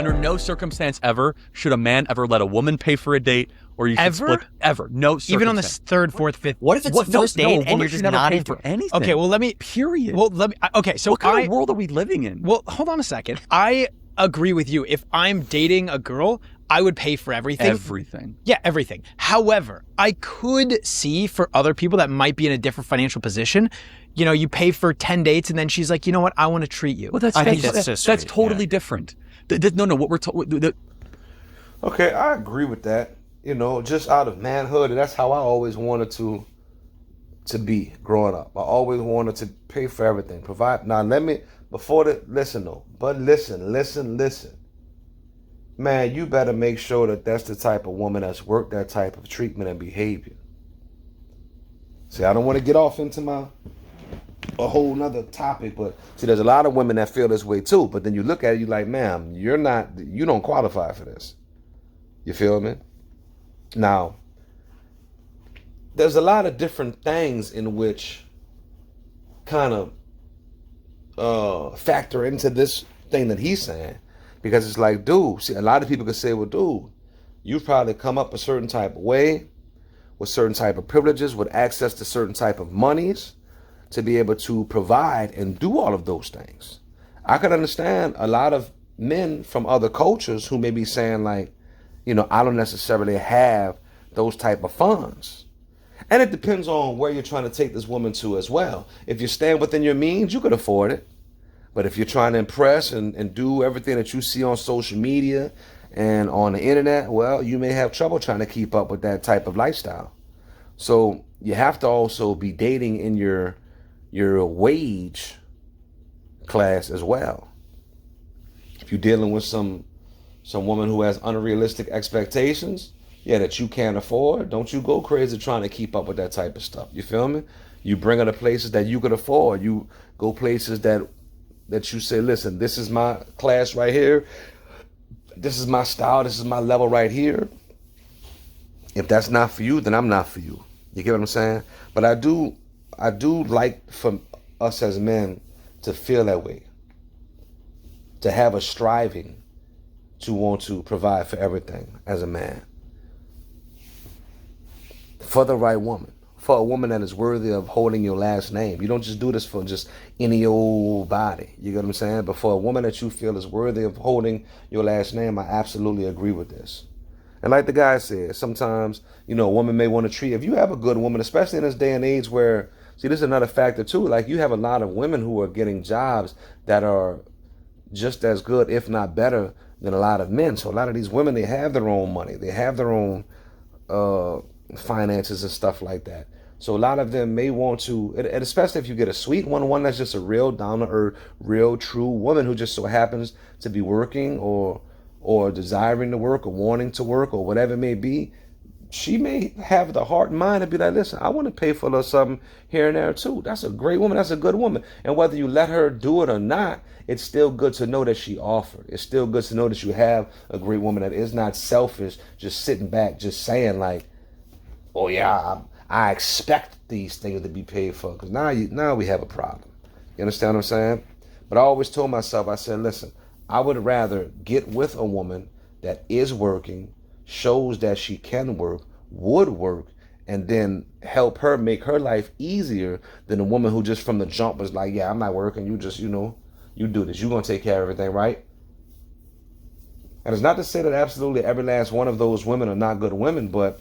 Under no circumstance ever should a man ever let a woman pay for a date, or you should Ever? split. Ever. No circumstance. Even on the third, fourth, fifth. What if it's the first date and you're just not pay into for it? anything? Okay, well, let me. Period. Well, let me. Okay, so what kind of world are we living in? Well, hold on a second. I agree with you. If I'm dating a girl, I would pay for everything. Everything. Yeah, everything. However, I could see for other people that might be in a different financial position, you know, you pay for 10 dates and then she's like, you know what, I want to treat you. Well, that's I think that's just that's sweet, totally different. No, what we're talking. Okay, I agree with that. You know, just out of manhood, and that's how I always wanted to be growing up. I always wanted to pay for everything, provide. Now, listen. Man, you better make sure that that's the type of woman that's worked that type of treatment and behavior. See, I don't want to get off into a whole nother topic, but see, there's a lot of women that feel this way too. But then you look at it, you're like, ma'am, you don't qualify for this. You feel me? Now, there's a lot of different things in which kind of factor into this thing that he's saying. Because it's like, dude, see, a lot of people could say, well, dude, you've probably come up a certain type of way, with certain type of privileges, with access to certain type of monies, to be able to provide and do all of those things. I could understand a lot of men from other cultures who may be saying like, you know, I don't necessarily have those type of funds. And it depends on where you're trying to take this woman to as well. If you're staying within your means, you could afford it. But if you're trying to impress and do everything that you see on social media and on the internet, well, you may have trouble trying to keep up with that type of lifestyle. So you have to also be dating in your wage class as well. If you're dealing with some woman who has unrealistic expectations, that you can't afford, don't you go crazy trying to keep up with that type of stuff. You feel me? You bring her to places that you could afford. You go places that you say, listen, this is my class right here. This is my style. This is my level right here. If that's not for you, then I'm not for you. You get what I'm saying? But I do like for us as men to feel that way. To have a striving to want to provide for everything as a man. For the right woman. For a woman that is worthy of holding your last name. You don't just do this for just any old body. You get what I'm saying? But for a woman that you feel is worthy of holding your last name, I absolutely agree with this. And like the guy said, sometimes, you know, a woman may want to treat, if you have a good woman, especially in this day and age where, see, this is another factor too. Like you have a lot of women who are getting jobs that are just as good, if not better, than a lot of men. So a lot of these women, they have their own money. They have their own finances and stuff like that. So a lot of them may want to, and especially if you get a sweet one that's just a real down-to-earth, real true woman who just so happens to be working or desiring to work or wanting to work or whatever it may be, she may have the heart and mind to be like, listen, I want to pay for a little something here and there too. That's a great woman. That's a good woman. And whether you let her do it or not, it's still good to know that she offered. It's still good to know that you have a great woman that is not selfish, just sitting back, just saying like, oh yeah, I expect these things to be paid for, because now we have a problem. You understand what I'm saying? But I always told myself, I said, listen, I would rather get with a woman that is working, shows that she can work, would work, and then help her make her life easier than a woman who just from the jump was like, yeah, I'm not working. You just, you do this. You're going to take care of everything, right? And it's not to say that absolutely every last one of those women are not good women, but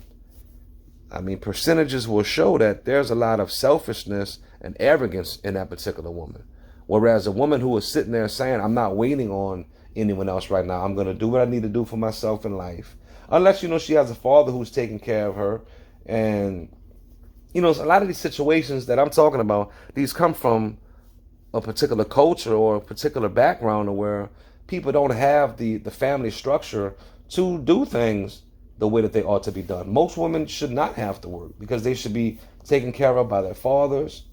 I mean, percentages will show that there's a lot of selfishness and arrogance in that particular woman. Whereas a woman who is sitting there saying, I'm not waiting on anyone else right now. I'm going to do what I need to do for myself in life. Unless, she has a father who's taking care of her. And, a lot of these situations that I'm talking about, these come from a particular culture or a particular background where people don't have the family structure to do things the way that they ought to be done. Most women should not have to work because they should be taken care of by their fathers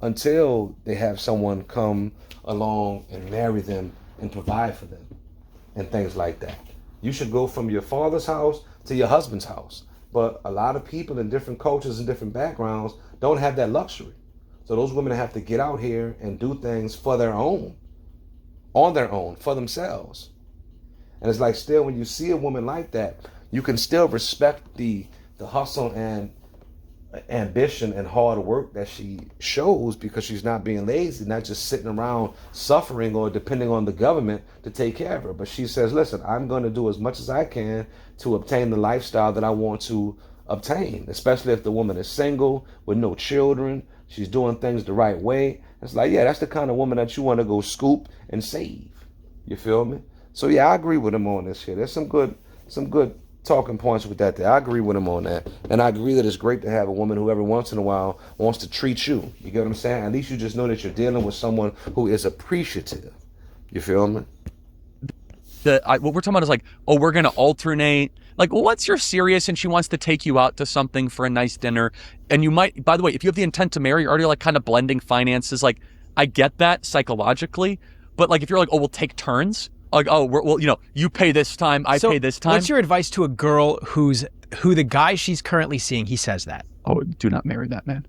until they have someone come along and marry them and provide for them and things like that. You should go from your father's house to your husband's house. But a lot of people in different cultures and different backgrounds don't have that luxury. So those women have to get out here and do things for their own, on their own, for themselves. And it's like still when you see a woman like that, you can still respect the hustle and ambition and hard work that she shows, because she's not being lazy, not just sitting around suffering or depending on the government to take care of her. But she says, listen, I'm going to do as much as I can to obtain the lifestyle that I want to obtain, especially if the woman is single with no children. She's doing things the right way. It's like, yeah, that's the kind of woman that you want to go scoop and save. You feel me? So yeah, I agree with him on this here. There's some good talking points with that there. I agree with him on that. And I agree that it's great to have a woman who every once in a while wants to treat you. You get what I'm saying? At least you just know that you're dealing with someone who is appreciative. You feel me? What we're talking about is like, oh, we're going to alternate. Like, well, once you're serious and she wants to take you out to something for a nice dinner, and you might, by the way, if you have the intent to marry, you're already like kind of blending finances. Like, I get that psychologically, but like if you're like, oh, we'll take turns. Like, oh, well, you pay this time, I pay this time. What's your advice to a girl who the guy she's currently seeing, he says that? Oh, do not marry that man.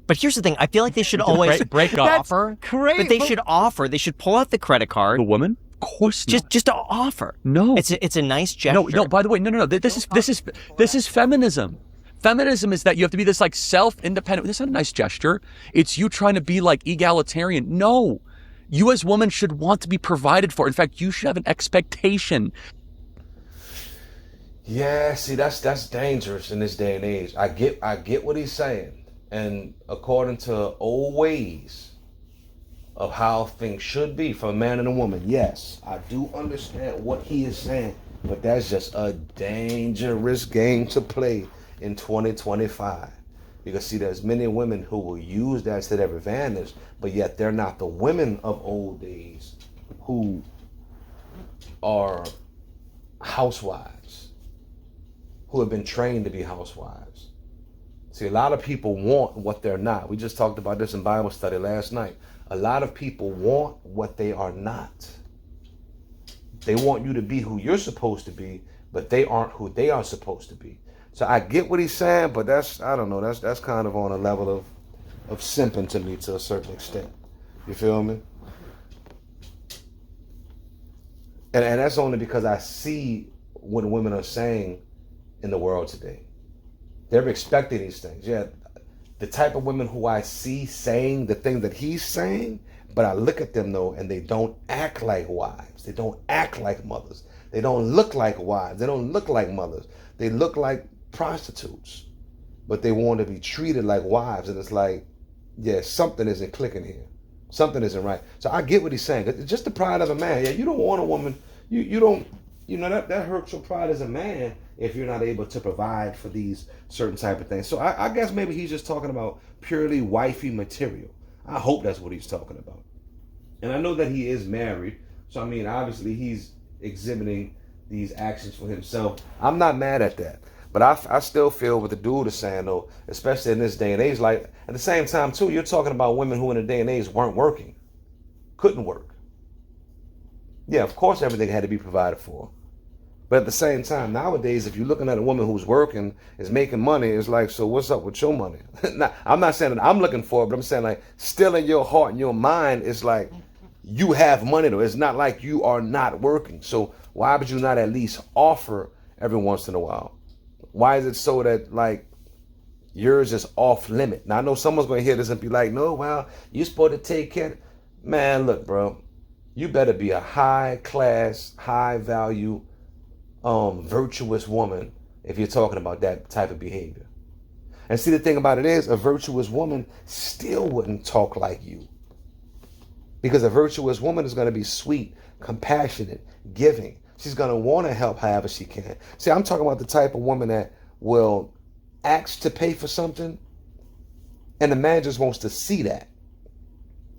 But here's the thing. I feel like they should always break offer. Great. But they should offer. They should pull out the credit card. The woman? Of course not. Just to offer. No. It's a nice gesture. No. By the way, no. This is feminism. Feminism is that you have to be this like self-independent. This is not a nice gesture. It's you trying to be like egalitarian. No. You as women should want to be provided for. In fact, you should have an expectation. Yeah, see, that's dangerous in this day and age. I get what he's saying. And according to old ways of how things should be for a man and a woman, yes, I do understand what he is saying. But that's just a dangerous game to play in 2025. Because see, there's many women who will use that to their advantage, but yet they're not the women of old days who are housewives, who have been trained to be housewives. See, a lot of people want what they're not. We just talked about this in Bible study last night. A lot of people want what they are not. They want you to be who you're supposed to be, but they aren't who they are supposed to be. So I get what he's saying, but that's kind of on a level of simping to me to a certain extent. You feel me? And that's only because I see what women are saying in the world today. They're expecting these things. Yeah, the type of women who I see saying the thing that he's saying, but I look at them though, and they don't act like wives. They don't act like mothers. They don't look like wives. They don't look like mothers. They look like prostitutes, but they want to be treated like wives. And it's like, yeah, something isn't clicking here. Something isn't right. So I get what he's saying. It's just the pride of a man. Yeah, you don't want a woman. You don't. That hurts your pride as a man if you're not able to provide for these certain type of things. So I guess maybe he's just talking about purely wifey material. I hope that's what he's talking about. And I know that he is married. So I mean, obviously he's exhibiting these actions for himself. I'm not mad at that. But I still feel what the dude is saying, though, especially in this day and age. Like, at the same time, too, you're talking about women who in the day and age weren't working, couldn't work. Yeah, of course, everything had to be provided for. But at the same time, nowadays, if you're looking at a woman who's working, is making money, it's like, so what's up with your money? Now, I'm not saying that I'm looking for it, but I'm saying, like, still in your heart and your mind, it's like, you have money, though. It's not like you are not working. So why would you not at least offer every once in a while? Why is it so that, like, yours is off limit? Now, I know someone's going to hear this and be like, no, well, you're supposed to take care. Man, look, bro, you better be a high class, high value, virtuous woman if you're talking about that type of behavior. And see, the thing about it is, a virtuous woman still wouldn't talk like you. Because a virtuous woman is going to be sweet, compassionate, giving. She's going to want to help however she can. See, I'm talking about the type of woman that will ask to pay for something, and the man just wants to see that.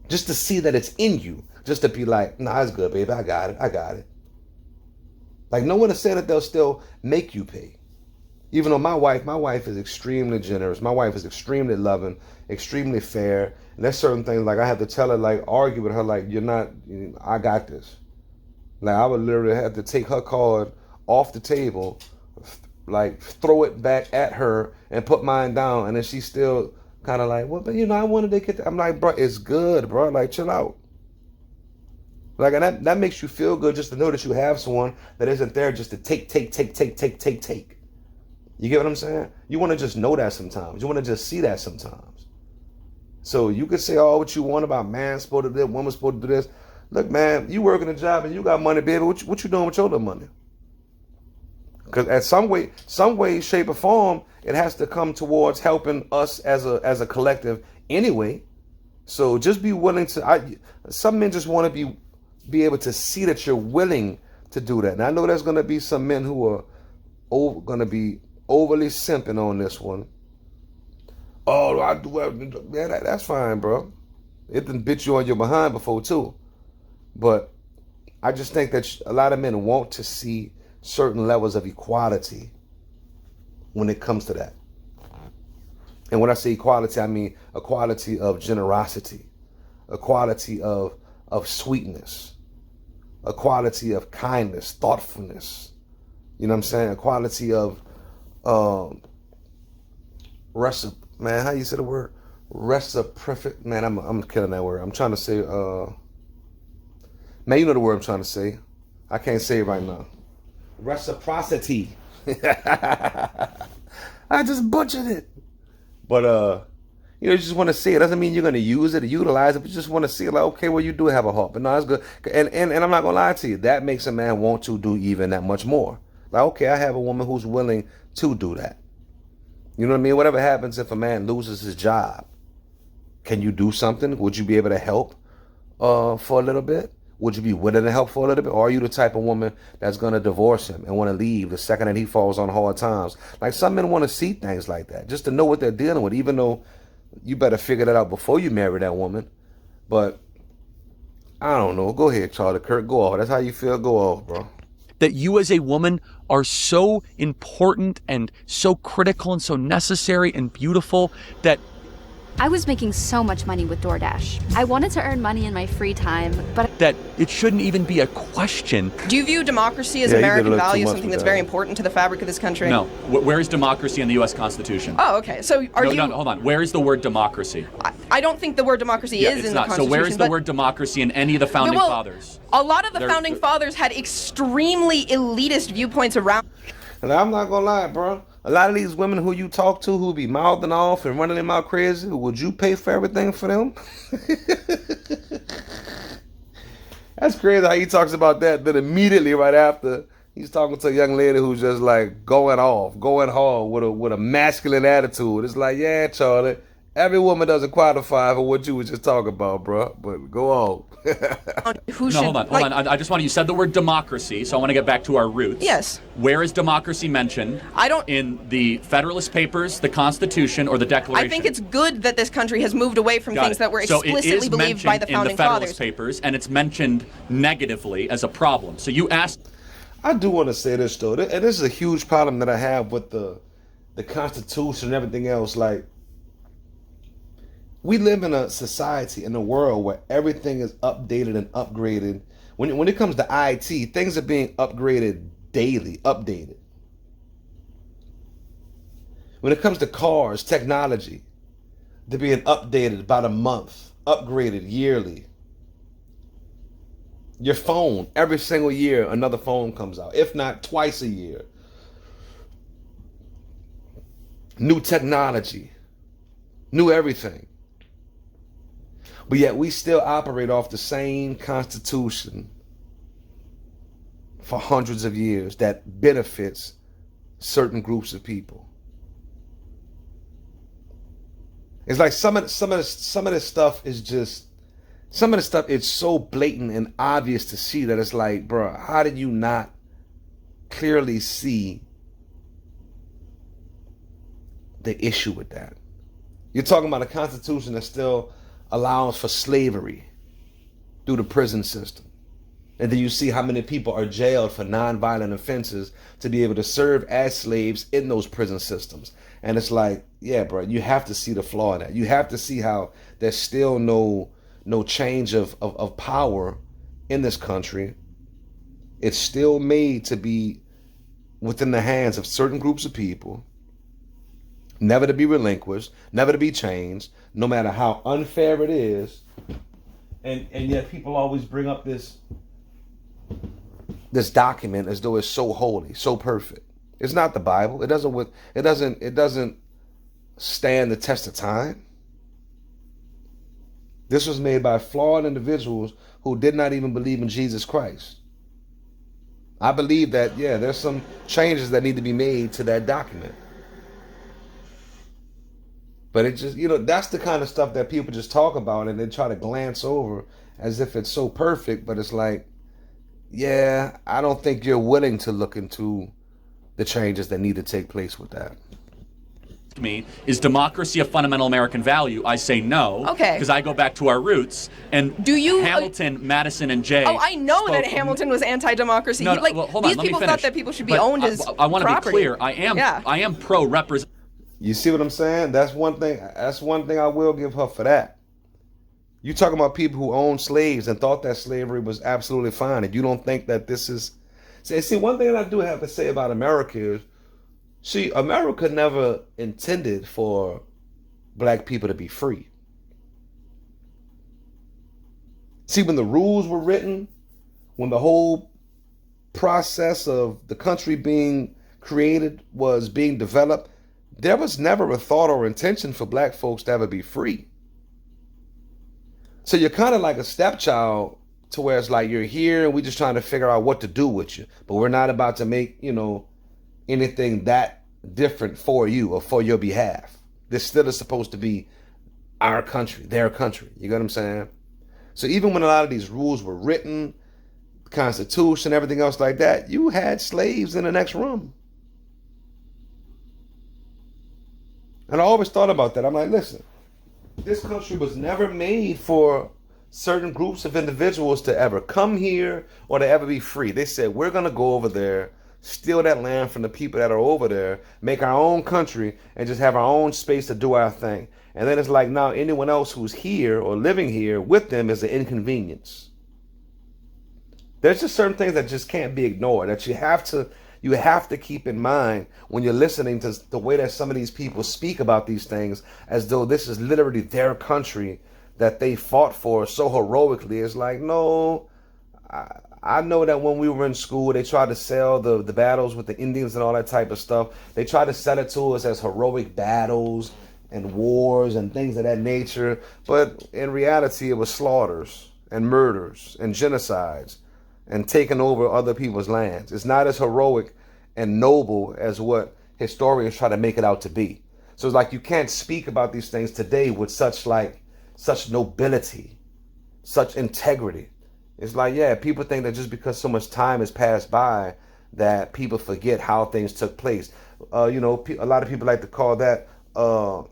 Just to see that it's in you. Just to be like, nah, it's good, baby. I got it. Like, no one is saying that they'll still make you pay. Even though my wife is extremely generous. My wife is extremely loving, extremely fair. And there's certain things, like, I have to tell her, like, argue with her, like, I got this. Like, I would literally have to take her card off the table, like, throw it back at her and put mine down. And then she's still kind of like, well, but I wanted to get that. I'm like, bro, it's good, bro. Like, chill out. Like, and that makes you feel good just to know that you have someone that isn't there just to take. You get what I'm saying? You want to just know that sometimes. You want to just see that sometimes. So you could say all what you want about man's supposed to do this, woman's supposed to do this. Look, man, you working a job and you got money, baby. What you doing with your little money? Because at some way, shape, or form, it has to come towards helping us as a collective anyway. So just be willing to. Some men just want to be able to see that you're willing to do that. And I know there's going to be some men who are going to be overly simping on this one. Oh, I do. Yeah, that's fine, bro. It done bit you on your behind before too. But I just think that a lot of men want to see certain levels of equality when it comes to that. And when I say equality, I mean equality of generosity, equality of sweetness, equality of kindness, thoughtfulness. You know what I'm saying? Equality of man, how you say the word? Reciprocity. Man, I'm killing that word. I'm trying to say man, you know the word I'm trying to say. I can't say it right now. Reciprocity. I just butchered it. But you just want to see it. Doesn't mean you're going to use it or utilize it, but you just want to see it, like, okay, well, you do have a heart. But no, that's good. And I'm not going to lie to you. That makes a man want to do even that much more. Like, okay, I have a woman who's willing to do that. You know what I mean? Whatever happens if a man loses his job, can you do something? Would you be able to help for a little bit? Would you be willing to help for a little bit? Or are you the type of woman that's going to divorce him and want to leave the second that he falls on hard times? Like, some men want to see things like that, just to know what they're dealing with, even though you better figure that out before you marry that woman. But I don't know. Go ahead, Charlie Kirk. Go off. That's how you feel. Go off, bro. That you as a woman are so important and so critical and so necessary and beautiful that I was making so much money with DoorDash. I wanted to earn money in my free time, but it shouldn't even be a question. Do you view democracy as American value, something that's very important to the fabric of this country? No. Where is democracy in the U.S. Constitution? Oh, okay. So No, hold on. Where is the word democracy? I don't think the word democracy is in the Constitution. So where is the word democracy in any of the founding fathers? A lot of the founding fathers had extremely elitist viewpoints around. And I'm not going to lie, bro. A lot of these women who you talk to who be mouthing off and running them out crazy, would you pay for everything for them? That's crazy how he talks about that. Then immediately right after, he's talking to a young lady who's just like going off, going hard with a masculine attitude. It's like, yeah, Charlie, every woman doesn't qualify for what you were just talking about, bro. But go on. Hold on. I just want to. You said the word democracy, so I want to get back to our roots. Yes. Where is democracy mentioned? In the Federalist Papers, the Constitution, or the Declaration? I think it's good that this country has moved away from things that were explicitly believed by the founding in the Federalist fathers. Papers, and it's mentioned negatively as a problem. So you asked. I do want to say this though, and this is a huge problem that I have with the Constitution and everything else. Like, we live in a society, in a world where everything is updated and upgraded. When it comes to IT, things are being upgraded daily, updated. When it comes to cars, technology, they're being updated about a month, upgraded yearly. Your phone, every single year, another phone comes out, if not twice a year. New technology, new everything. But yet we still operate off the same Constitution for hundreds of years that benefits certain groups of people. It's like some of this stuff is just, some of the stuff, it's so blatant and obvious to see that it's like, bro, how did you not clearly see the issue with that? You're talking about a Constitution that still allows for slavery through the prison system. And then you see how many people are jailed for nonviolent offenses to be able to serve as slaves in those prison systems. And it's like, yeah, bro, you have to see the flaw in that. You have to see how there's still no change of power in this country. It's still made to be within the hands of certain groups of people, never to be relinquished, never to be changed, no matter how unfair it is. and yet people always bring up this document as though it's so holy, so perfect. It's not the Bible. It doesn't stand the test of time. This was made by flawed individuals who did not even believe in Jesus Christ. I believe that, there's some changes that need to be made to that document. But it just, that's the kind of stuff that people just talk about and they try to glance over as if it's so perfect. But it's like, I don't think you're willing to look into the changes that need to take place with that. Me, is democracy a fundamental American value? I say no. Okay. Because I go back to our roots. And Hamilton, Madison, and Jay. Oh, I know that Hamilton was anti-democracy. No, well, hold on, these people thought that people should be owned as I want to be property. clear. I am pro-representation. You see what I'm saying? That's one thing I will give her for that. You talking about people who owned slaves and thought that slavery was absolutely fine, and you don't think that this is... See, one thing that I do have to say about America is, America never intended for black people to be free. See, when the rules were written, when the whole process of the country being created was being developed, there was never a thought or intention for black folks to ever be free. So you're kind of like a stepchild to where it's like you're here and we're just trying to figure out what to do with you. But we're not about to make, anything that different for you or for your behalf. This still is supposed to be our country, their country. You get what I'm saying? So even when a lot of these rules were written, the Constitution, everything else like that, you had slaves in the next room. And I always thought about that. I'm like, listen, this country was never made for certain groups of individuals to ever come here or to ever be free. They said, we're going to go over there, steal that land from the people that are over there, make our own country, and just have our own space to do our thing. And then it's like now anyone else who's here or living here with them is an inconvenience. There's just certain things that just can't be ignored, that you have to keep in mind when you're listening to the way that some of these people speak about these things as though this is literally their country that they fought for so heroically. It's like, no, I know that when we were in school, they tried to sell the battles with the Indians and all that type of stuff. They tried to sell it to us as heroic battles and wars and things of that nature. But in reality, it was slaughters and murders and genocides and taking over other people's lands. It's not as heroic and noble as what historians try to make it out to be. So it's like you can't speak about these things today with such nobility, such integrity. It's like, people think that just because so much time has passed by that people forget how things took place. A lot of people like to call that, what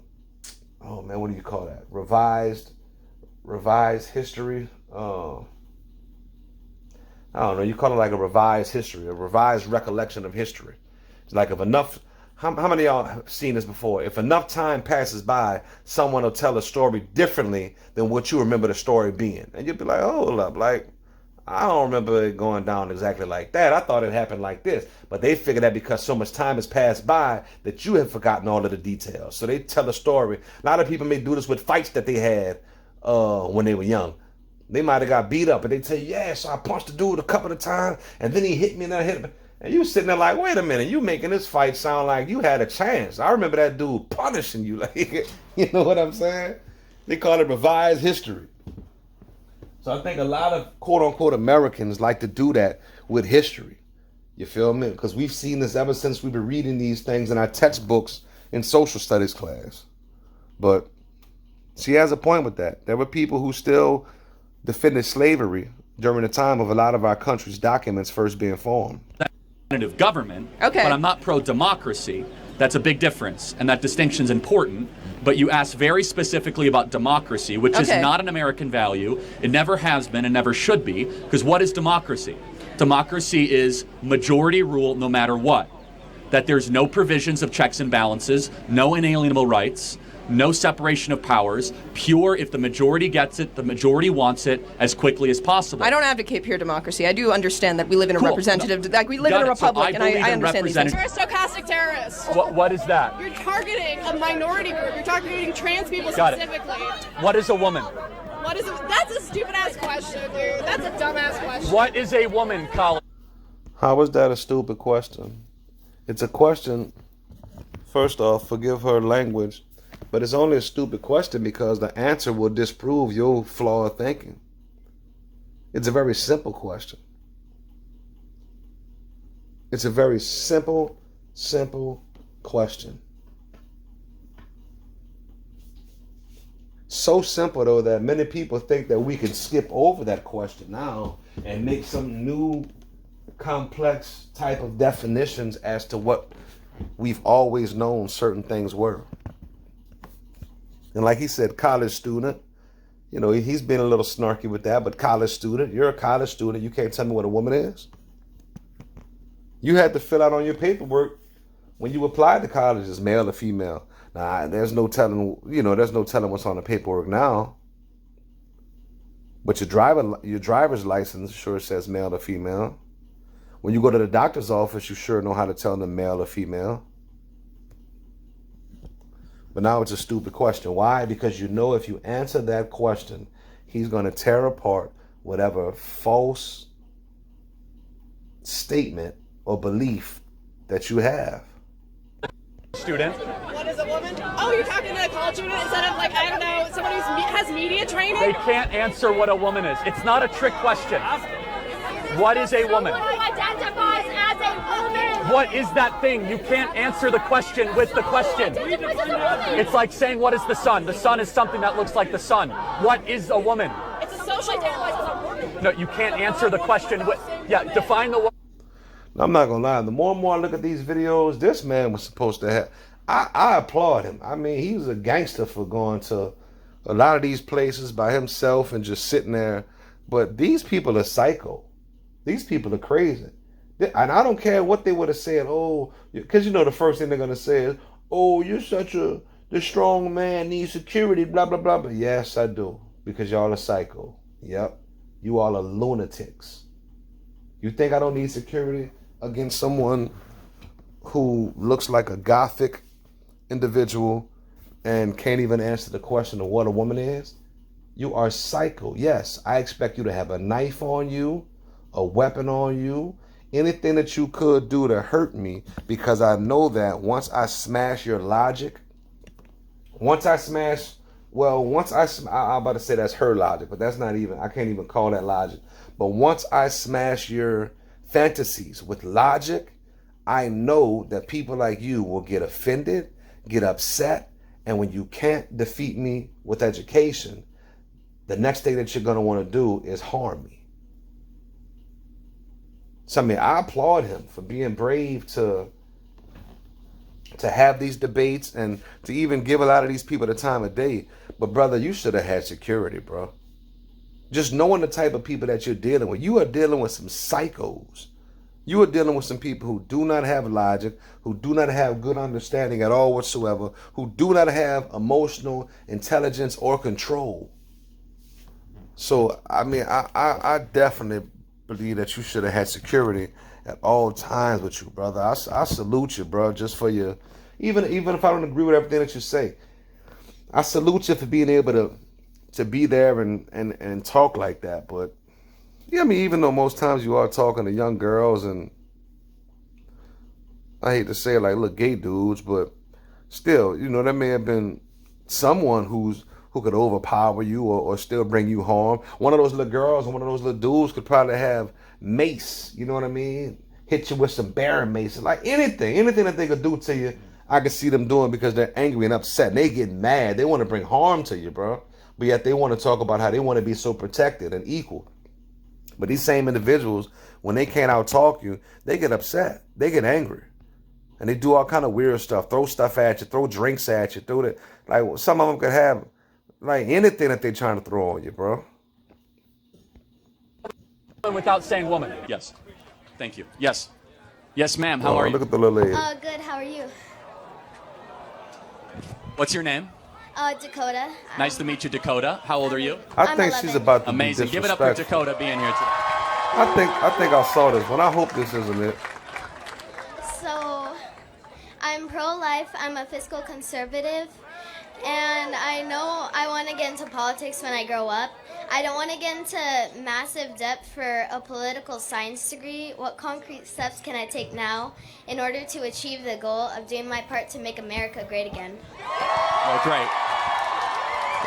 do you call that? Revised history. I don't know. You call it like a revised history, a revised recollection of history. It's like if enough, how many of y'all have seen this before? If enough time passes by, someone will tell a story differently than what you remember the story being. And you'll be like, hold up, like, I don't remember it going down exactly like that. I thought it happened like this. But they figure that because so much time has passed by that you have forgotten all of the details. So they tell a story. A lot of people may do this with fights that they had when they were young. They might have got beat up, but they tell you, so I punched the dude a couple of times, and then he hit me, and I hit him. And you sitting there like, wait a minute, you making this fight sound like you had a chance. I remember that dude punishing you. Like, you know what I'm saying? They call it revised history. So I think a lot of quote-unquote Americans like to do that with history. You feel me? Because we've seen this ever since we've been reading these things in our textbooks in social studies class. But she has a point with that. There were people who still defended slavery during the time of a lot of our country's documents first being formed. Government, okay. But I'm not pro-democracy. That's a big difference, and that distinction's important. But you asked very specifically about democracy, which is not an American value. It never has been and never should be, because what is democracy? Democracy is majority rule no matter what. That there's no provisions of checks and balances, no inalienable rights, no separation of powers, pure if the majority gets it, the majority wants it as quickly as possible. I don't advocate pure democracy. I do understand that we live in a representative, like we live in a republic, so and I understand these things. You're a stochastic terrorist. What is that? You're targeting a minority group. You're targeting trans people Got specifically. What is a woman? What is it? That's a stupid ass question, dude. That's a dumb ass question. What is a woman, Colin? How is that a stupid question? It's a question, first off, forgive her language, but it's only a stupid question because the answer will disprove your flawed thinking. It's a very simple question. It's a very simple question. So simple, though, that many people think that we can skip over that question now and make some new complex type of definitions as to what we've always known certain things were. And like he said, college student, you know, he's been a little snarky with that, but college student, you're a college student, you can't tell me what a woman is? You had to fill out on your paperwork when you applied to college as male or female. Nah, there's no telling, there's no telling what's on the paperwork now. But your driver's license sure says male or female. When you go to the doctor's office, you sure know how to tell them male or female. But now it's a stupid question. Why? Because you know if you answer that question, he's going to tear apart whatever false statement or belief that you have. Student. What is a woman? Oh, you're talking to a college student instead of, like, I don't know, somebody who has media training? They can't answer what a woman is. It's not a trick question. What is a woman? Someone who identifies as a woman. What is that thing? You can't answer the question with the question. It's like saying, what is the sun? The sun is something that looks like the sun. What is a woman? It's a social identifies. No, you can't answer the question with, define the woman. I'm not gonna lie, the more and more I look at these videos, this man was supposed to have, I applaud him. I mean, he was a gangster for going to a lot of these places by himself and just sitting there. But these people are psycho. These people are crazy. And I don't care what they would have said, because the first thing they're gonna say is, the strong man needs security, blah, blah, blah. But yes, I do, because y'all are psycho. Yep, you all are lunatics. You think I don't need security against someone who looks like a gothic individual and can't even answer the question of what a woman is? You are psycho. Yes, I expect you to have a knife on you, a weapon on you, anything that you could do to hurt me, because I know that once I smash your logic, I'm about to say that's her logic, but that's not even, I can't even call that logic. But once I smash your fantasies with logic, I know that people like you will get offended, get upset, and when you can't defeat me with education, the next thing that you're going to want to do is harm me. So, I mean, I applaud him for being brave to have these debates and to even give a lot of these people the time of day. But, brother, you should have had security, bro. Just knowing the type of people that you're dealing with. You are dealing with some psychos. You are dealing with some people who do not have logic, who do not have good understanding at all whatsoever, who do not have emotional intelligence or control. So, I mean, I definitely believe that you should have had security at all times with you, brother. I salute you, bro, just for your, even if I don't agree with everything that you say, I salute you for being able to be there and talk like that. But yeah, I mean, even though most times you are talking to young girls, and I hate to say it, like little gay dudes, but still, that may have been someone who could overpower you or still bring you harm. One of those little girls and one of those little dudes could probably have mace, you know what I mean? Hit you with some bearing mace, like anything that they could do to you, I could see them doing because they're angry and upset and they get mad. They want to bring harm to you, bro. But yet they want to talk about how they want to be so protected and equal. But these same individuals, when they can't out-talk you, they get upset. They get angry. And they do all kind of weird stuff. Throw stuff at you, throw drinks at you, like some of them could have like anything that they're trying to throw on you, bro. Without saying woman. Yes. Thank you. Yes. Yes, ma'am. How are you? Look at the little lady. Good. How are you? What's your name? Dakota. Nice to meet you, Dakota. How old are you? I think 11. she's about to Amazing. be Give it up for disrespectful. Dakota being here today. I think I saw this one. I hope this isn't it. So, I'm pro-life. I'm a fiscal conservative, and I know I want to get into politics when I grow up. I don't want to get into massive debt for a political science degree. What concrete steps can I take now in order to achieve the goal of doing my part to make America great again? Oh, great.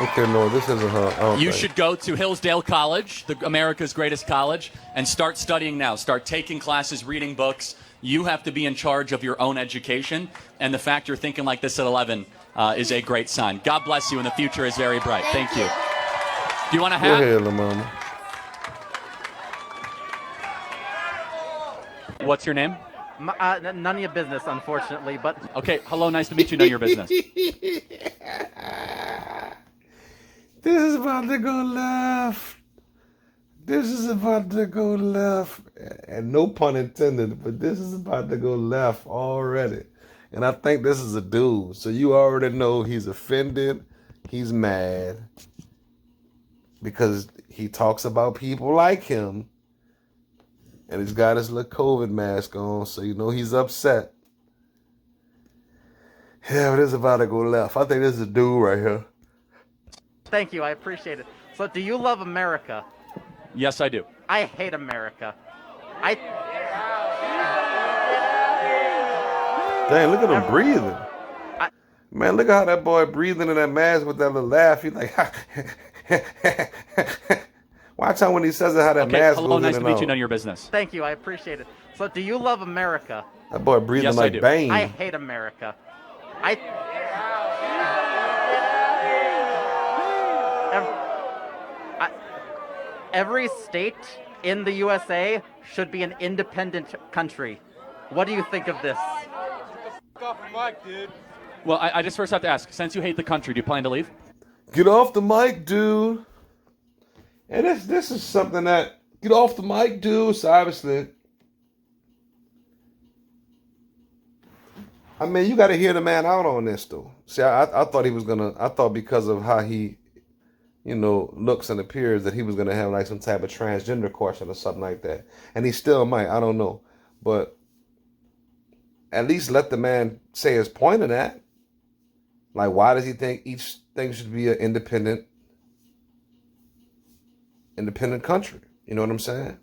Okay, no, this isn't her. You should go to Hillsdale College, America's greatest college, and start studying now. Start taking classes, reading books. You have to be in charge of your own education, and the fact you're thinking like this at 11 is a great sign. God bless you, and the future is very bright. Thank you. Do you want a hat? Go ahead, La Mama. What's your name? None of your business, unfortunately, but... Okay, hello, nice to meet you. None of your business. This is about to go left. This is about to go left. And no pun intended, but this is about to go left already. And I think this is a dude. So you already know he's offended. He's mad. Because he talks about people like him. And he's got his little COVID mask on. So you know he's upset. Yeah, but it's about to go left. I think this is a dude right here. Thank you, I appreciate it. So, do you love America? Yes, I do. I hate America. Dang, look at him breathing. Man, look at how that boy breathing in that mask with that little laugh. He's like, watch out when he says it, how that mask hello, goes nice in to and meet you. out. None of your business. Thank you, I appreciate it. So, do you love America? That boy breathing Yes, I like do. Bane. I hate America. Every state in the USA should be an independent country. What do you think of this? Well, I just first have to ask, since you hate the country, do you plan to leave? Get off the mic, dude. And this is something that, get off the mic, dude. So obviously, I mean, you got to hear the man out on this, though. See, I thought he was I thought because of how he, you know, looks and appears that he was going to have like some type of transgender question or something like that. And he still might, I don't know. But at least let the man say his point in that. Like, why does he think each thing should be an independent country? You know what I'm saying?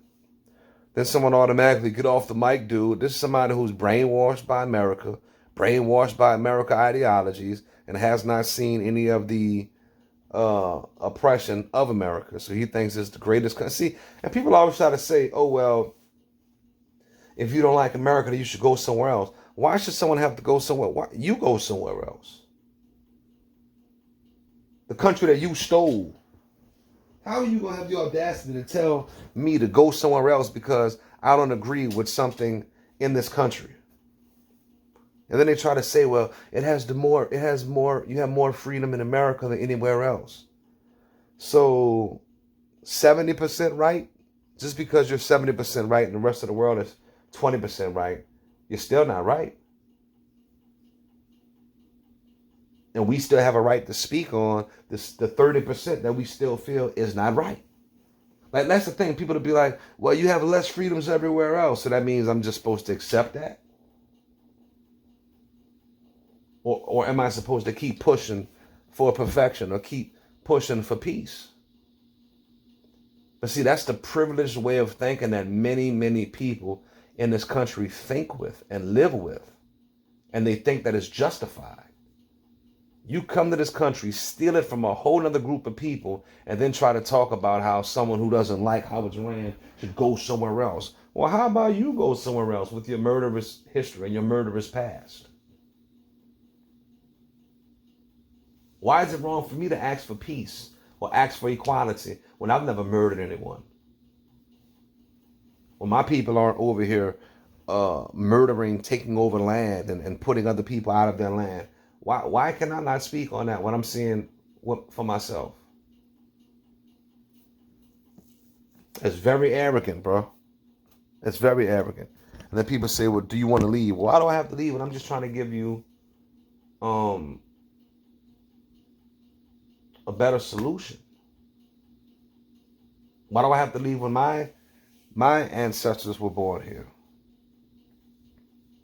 Then someone automatically, get off the mic, dude. This is somebody who's brainwashed by America, brainwashed by America ideologies, and has not seen any of the oppression of America. So he thinks it's the greatest country. See, and people always try to say, oh, well, if you don't like America, then you should go somewhere else. Why should someone have to go somewhere? Why? You go somewhere else. The country that you stole. How are you going to have the audacity to tell me to go somewhere else because I don't agree with something in this country? And then they try to say, well, you have more freedom in America than anywhere else. So 70% right, just because you're 70% right and the rest of the world is 20% right, you're still not right. And we still have a right to speak on this, the 30% that we still feel is not right. Like, that's the thing. People to be like, well, you have less freedoms everywhere else, so that means I'm just supposed to accept that? Or am I supposed to keep pushing for perfection or keep pushing for peace? But see, that's the privileged way of thinking that many, many people in this country think with and live with. And they think that it's justified. You come to this country, steal it from a whole other group of people, and then try to talk about how someone who doesn't like how it's ran should go somewhere else. Well, how about you go somewhere else with your murderous history and your murderous past? Why is it wrong for me to ask for peace or ask for equality when I've never murdered anyone? When my people aren't over here murdering, taking over land and putting other people out of their land. Why can I not speak on that when I'm seeing for myself? It's very arrogant, bro. It's very arrogant. And then people say, well, do you want to leave? Why do I have to leave when I'm just trying to give you a better solution? Why do I have to leave when my ancestors were born here?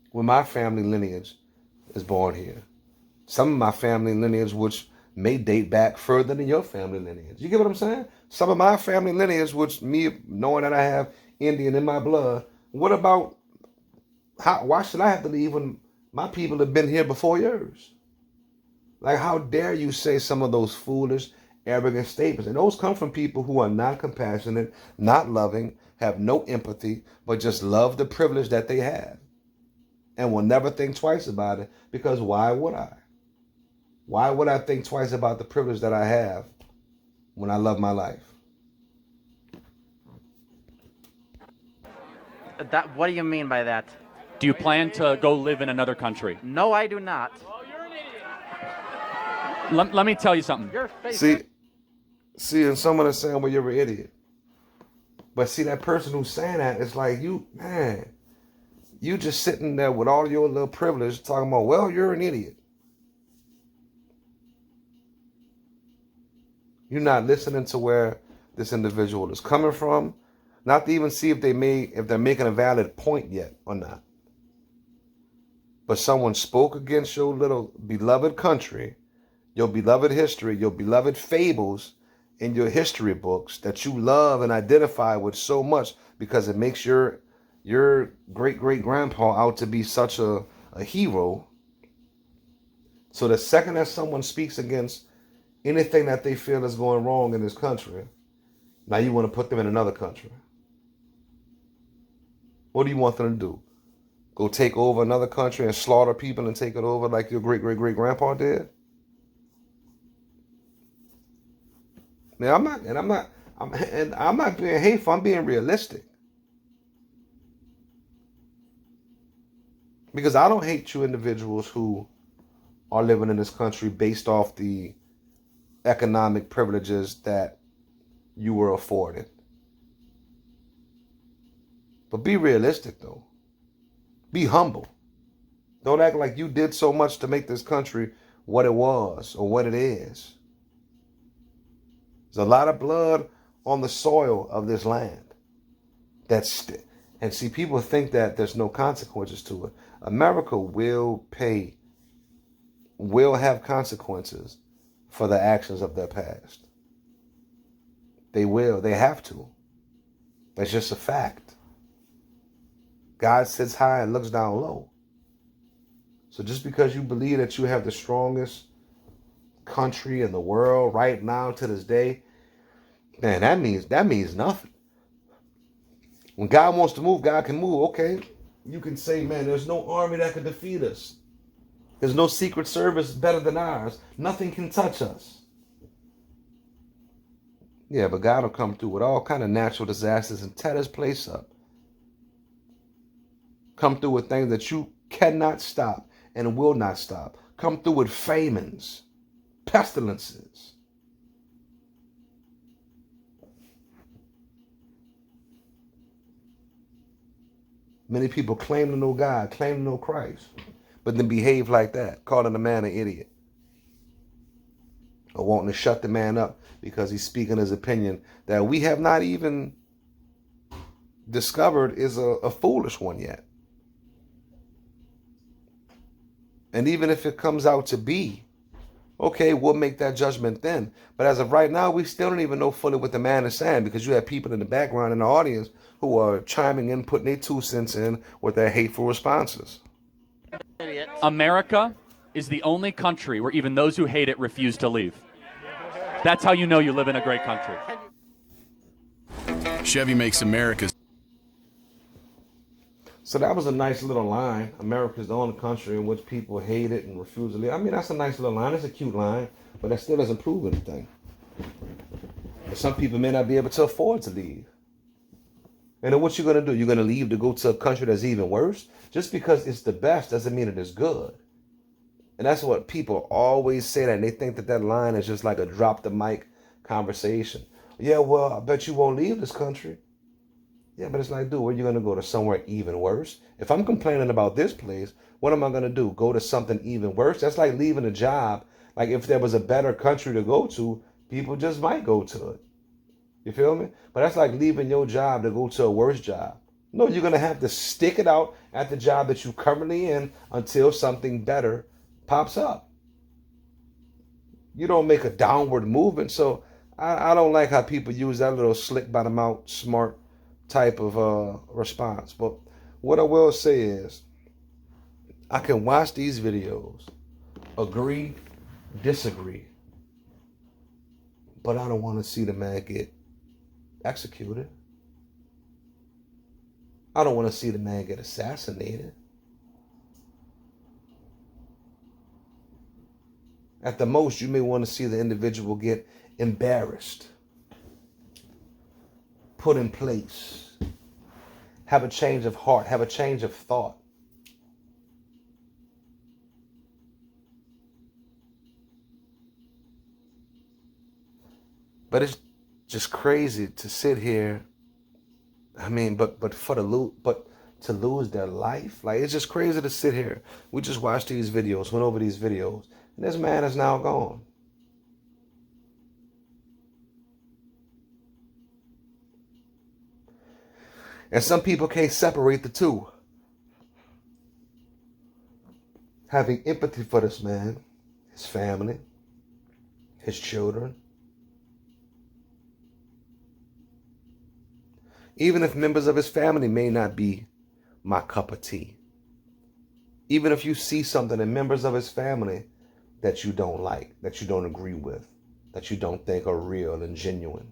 When my family lineage is born here? Some of my family lineage, which may date back further than your family lineage. You get what I'm saying? Some of my family lineage, which me knowing that I have Indian in my blood, what about why should I have to leave when my people have been here before yours? Like, how dare you say some of those foolish, arrogant statements? And those come from people who are not compassionate, not loving, have no empathy, but just love the privilege that they have and will never think twice about it, because why would I? Why would I think twice about the privilege that I have when I love my life? What do you mean by that? Do you plan to go live in another country? No, I do not. Let me tell you something. See, and someone is saying, well, you're an idiot. But see, that person who's saying that, it's like, you just sitting there with all your little privilege talking about, well, you're an idiot. You're not listening to where this individual is coming from, not to even see if they're making a valid point yet or not. But someone spoke against your little beloved country, your beloved history, your beloved fables in your history books that you love and identify with so much, because it makes your great-great-grandpa out to be such a hero. So the second that someone speaks against anything that they feel is going wrong in this country, now you want to put them in another country. What do you want them to do? Go take over another country and slaughter people and take it over like your great-great-great-grandpa did? Now, I'm not being hateful. I'm being realistic. Because I don't hate you individuals who are living in this country based off the economic privileges that you were afforded. But be realistic, though. Be humble. Don't act like you did so much to make this country what it was or what it is. There's a lot of blood on the soil of this land. And see, people think that there's no consequences to it. America will have consequences for the actions of their past. They will. They have to. That's just a fact. God sits high and looks down low. So just because you believe that you have the strongest country in the world right now to this day, man, that means nothing. When God wants to move, God can move. Okay, you can say, man, there's no army that can defeat us. There's no secret service better than ours. Nothing can touch us. Yeah, but God will come through with all kind of natural disasters and tear this place up. Come through with things that you cannot stop and will not stop. Come through with famines, pestilences. Many people claim to know God, claim to know Christ, but then behave like that, calling a man an idiot. Or wanting to shut the man up because he's speaking his opinion that we have not even discovered is a foolish one yet. And even if it comes out to be, okay, we'll make that judgment then. But as of right now, we still don't even know fully what the man is saying, because you have people in the background in the audience who are chiming in, putting their 2 cents in with their hateful responses. America is the only country where even those who hate it refuse to leave. That's how you know you live in a great country. Chevy makes America's. So that was a nice little line. America is the only country in which people hate it and refuse to leave. I mean, that's a nice little line. It's a cute line, but that still doesn't prove anything. But some people may not be able to afford to leave. And then what you're going to do? You're going to leave to go to a country that's even worse? Just because it's the best doesn't mean it is good. And that's what people always say, that and they think that that line is just like a drop the mic conversation. Yeah, well, I bet you won't leave this country. Yeah, but it's like, dude, where are you going to go? To somewhere even worse? If I'm complaining about this place, what am I going to do? Go to something even worse? That's like leaving a job. Like if there was a better country to go to, people just might go to it. You feel me? But that's like leaving your job to go to a worse job. No, you're going to have to stick it out at the job that you're currently in until something better pops up. You don't make a downward movement. So I don't like how people use that little slick by the mouth, smart type of response. But what I will say is, I can watch these videos, agree, disagree, but I don't want to see the man get executed. I don't want to see the man get assassinated. At the most, you may want to see the individual get embarrassed, put in place, have a change of heart, have a change of thought. But it's just crazy to sit here. I mean, but to lose their life, like, it's just crazy to sit here. We just watched these videos, went over these videos, and this man is now gone. And some people can't separate the two. Having empathy for this man, his family, his children. Even if members of his family may not be my cup of tea. Even if you see something in members of his family that you don't like, that you don't agree with, that you don't think are real and genuine,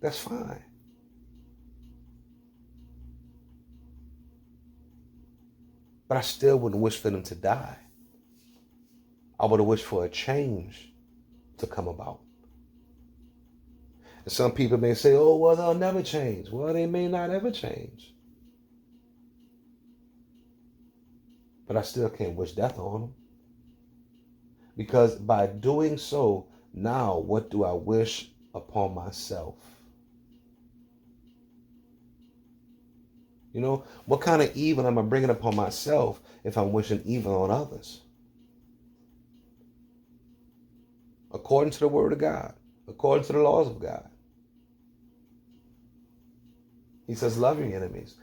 that's fine. But I still wouldn't wish for them to die. I would have wished for a change to come about. And some people may say, oh, well, they'll never change. Well, they may not ever change. But I still can't wish death on them. Because by doing so, now what do I wish upon myself? You know, what kind of evil am I bringing upon myself if I'm wishing evil on others? According to the word of God, according to the laws of God. He says, love your enemies.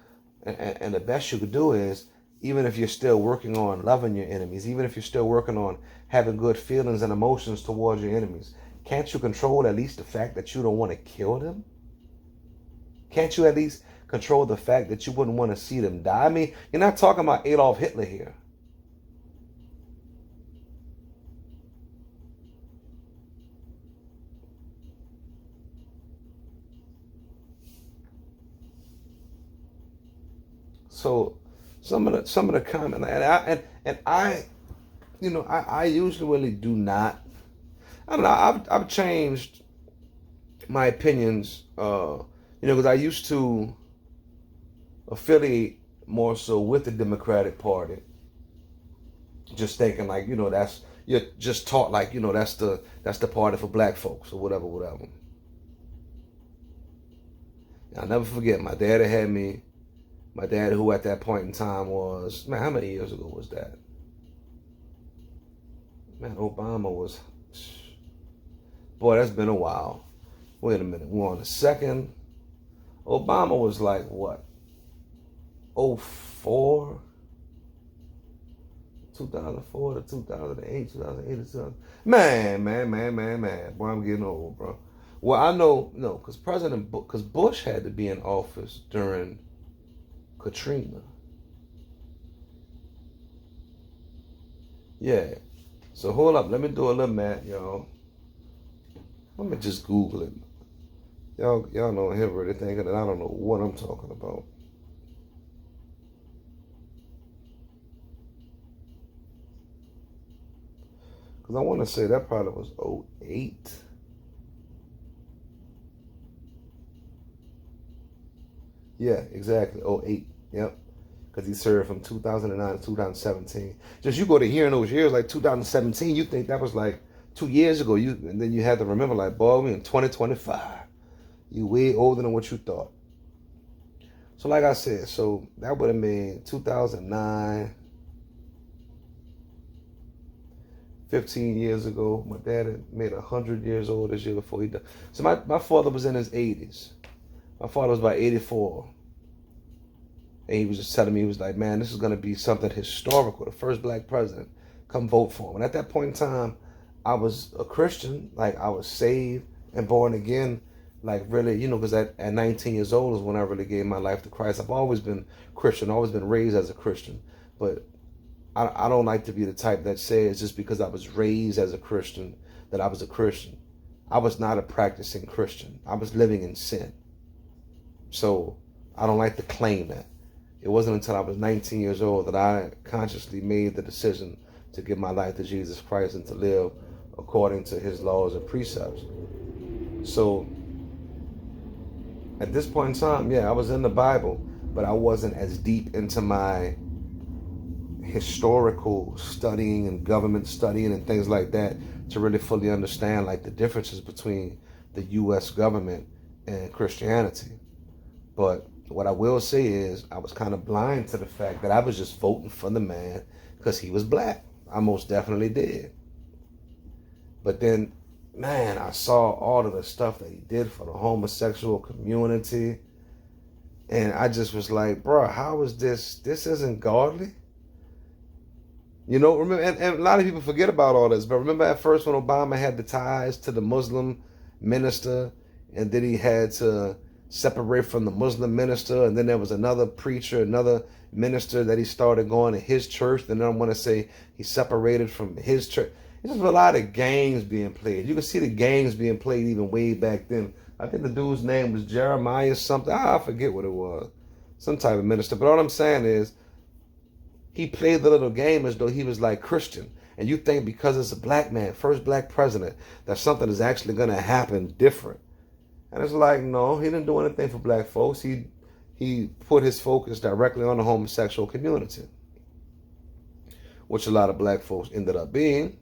And the best you could do is, even if you're still working on loving your enemies, even if you're still working on having good feelings and emotions towards your enemies, can't you control at least the fact that you don't want to kill them? Can't you at least control the fact that you wouldn't want to see them die? I mean, you're not talking about Adolf Hitler here. So some of the comment, and I you know, I usually really do not. I don't know. I've changed my opinions. You know, because I used to affiliate more so with the Democratic Party, just thinking like, you know, you're just taught like, you know, that's the party for black folks or whatever. I'll never forget, my dad had me. My dad, who at that point in time was, man, how many years ago was that? Man, Obama was, boy, that's been a while. Wait a minute, we're on the second. Obama was like, what? 04? 2004 to 2008, 2008 to 2000. Man. Boy, I'm getting old, bro. Well, I know, no, because Bush had to be in office during Katrina. Yeah. So hold up, let me do a little math, y'all. Let me just Google it. Y'all know him really thinking that I don't know what I'm talking about. Because I want to say that probably was 08. Yeah, exactly, 08. Yep. Because he served from 2009 to 2017. Just you go to hearing those years, like 2017, you think that was like 2 years ago. And then you had to remember, like, boy, we in 2025. You way older than what you thought. So like I said, so that would have been 2009. 15 years ago. My dad had made 100 years old this year before he died. So my father was in his 80s. My father was about 84. And he was just telling me, he was like, man, this is going to be something historical. The first black president. Come vote for him. And at that point in time, I was a Christian, like I was saved and born again, like really, because at 19 years old is when I really gave my life to Christ. I've always been Christian, always been raised as a Christian, but I don't like to be the type that says just because I was raised as a Christian that I was a Christian. I was not a practicing Christian. I was living in sin. So I don't like to claim that. It wasn't until I was 19 years old that I consciously made the decision to give my life to Jesus Christ and to live according to his laws and precepts. So at this point in time, yeah, I was in the Bible, but I wasn't as deep into my historical studying and government studying and things like that to really fully understand like the differences between the U.S. government and Christianity. But what I will say is I was kind of blind to the fact that I was just voting for the man because he was black. I most definitely did. But then, man, I saw all of the stuff that he did for the homosexual community. And I just was like, bro, how is this? This isn't godly. Remember, and a lot of people forget about all this, but remember at first when Obama had the ties to the Muslim minister, and then he had to separate from the Muslim minister, and then there was another preacher, another minister that he started going to his church, then I want to say he separated from his church. There's just a lot of games being played. You can see the games being played even way back then. I think the dude's name was Jeremiah something. I forget what it was. Some type of minister. But all I'm saying is, he played the little game as though he was like Christian. And you think because it's a black man, first black president, that something is actually going to happen different. And it's like, no, he didn't do anything for black folks. He put his focus directly on the homosexual community, which a lot of black folks ended up being.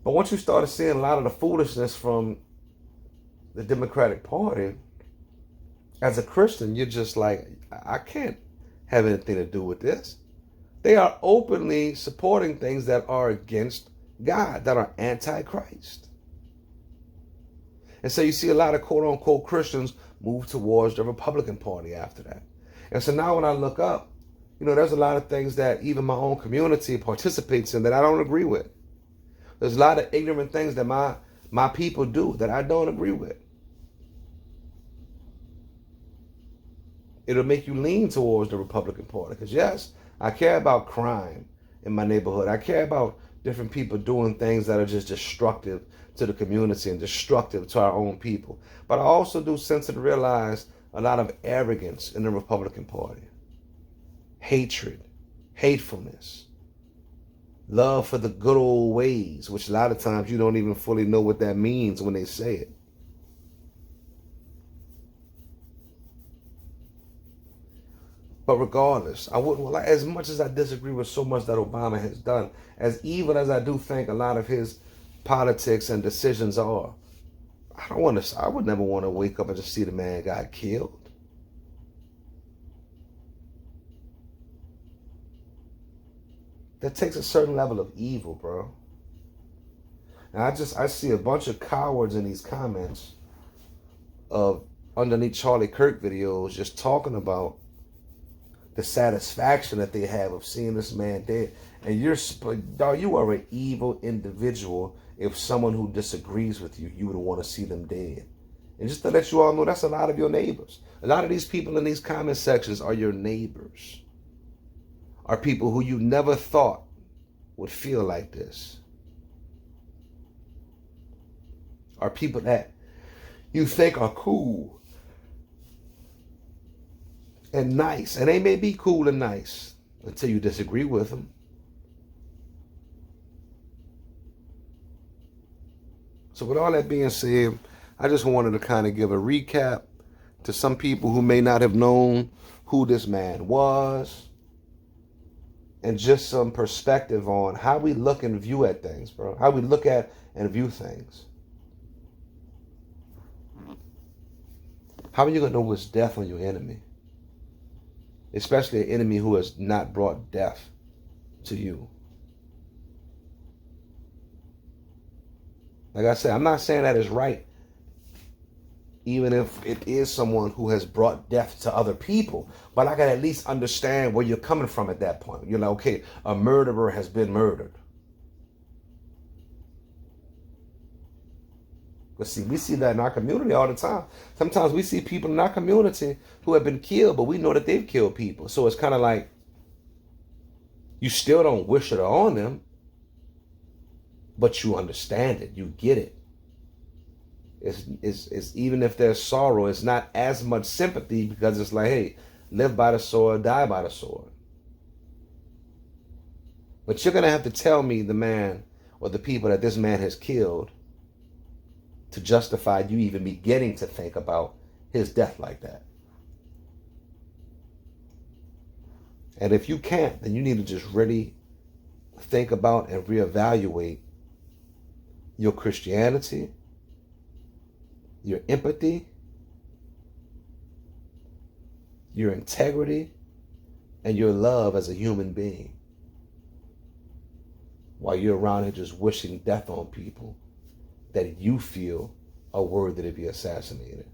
But once you started seeing a lot of the foolishness from the Democratic Party, as a Christian, you're just like, I can't have anything to do with this. They are openly supporting things that are against God, that are anti-Christ. And so you see a lot of quote-unquote Christians move towards the Republican Party after that. And so now when I look up, there's a lot of things that even my own community participates in that I don't agree with. There's a lot of ignorant things that my people do that I don't agree with. It'll make you lean towards the Republican Party. Because yes, I care about crime in my neighborhood. I care about different people doing things that are just destructive to the community and destructive to our own people. But I also do sense and realize a lot of arrogance in the Republican Party. Hatred, hatefulness, love for the good old ways, which a lot of times you don't even fully know what that means when they say it. But regardless, I wouldn't, like, as much as I disagree with so much that Obama has done, as evil as I do think a lot of his politics and decisions are, I would never want to wake up and just see the man got killed. That takes a certain level of evil, bro. And I see a bunch of cowards in these comments of underneath Charlie Kirk videos just talking about the satisfaction that they have of seeing this man dead. And you are an evil individual if someone who disagrees with you, you would want to see them dead. And just to let you all know, that's a lot of your neighbors. A lot of these people in these comment sections are your neighbors. Are people who you never thought would feel like this. Are people that you think are cool and nice. And they may be cool and nice until you disagree with them. So with all that being said, I just wanted to kind of give a recap to some people who may not have known who this man was, and just some perspective on how we look and view at things, bro. How we look at and view things. How are you going to wish death on your enemy? Especially an enemy who has not brought death to you. Like I said, I'm not saying that is right, even if it is someone who has brought death to other people. But I can at least understand where you're coming from at that point. You're like, okay, a murderer has been murdered. But see, we see that in our community all the time. Sometimes we see people in our community who have been killed, but we know that they've killed people. So it's kind of like, you still don't wish it on them, but you understand it. You get it. It's even if there's sorrow, it's not as much sympathy, because it's like, hey, live by the sword, die by the sword. But you're going to have to tell me the man or the people that this man has killed to justify you even beginning to think about his death like that. And if you can't, then you need to just really think about and reevaluate your Christianity, your empathy, your integrity, and your love as a human being, while you're around here just wishing death on people that you feel are worthy to be assassinated.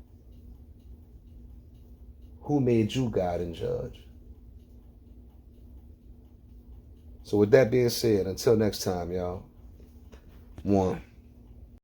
Who made you God and judge? So with that being said, until next time, y'all. 1.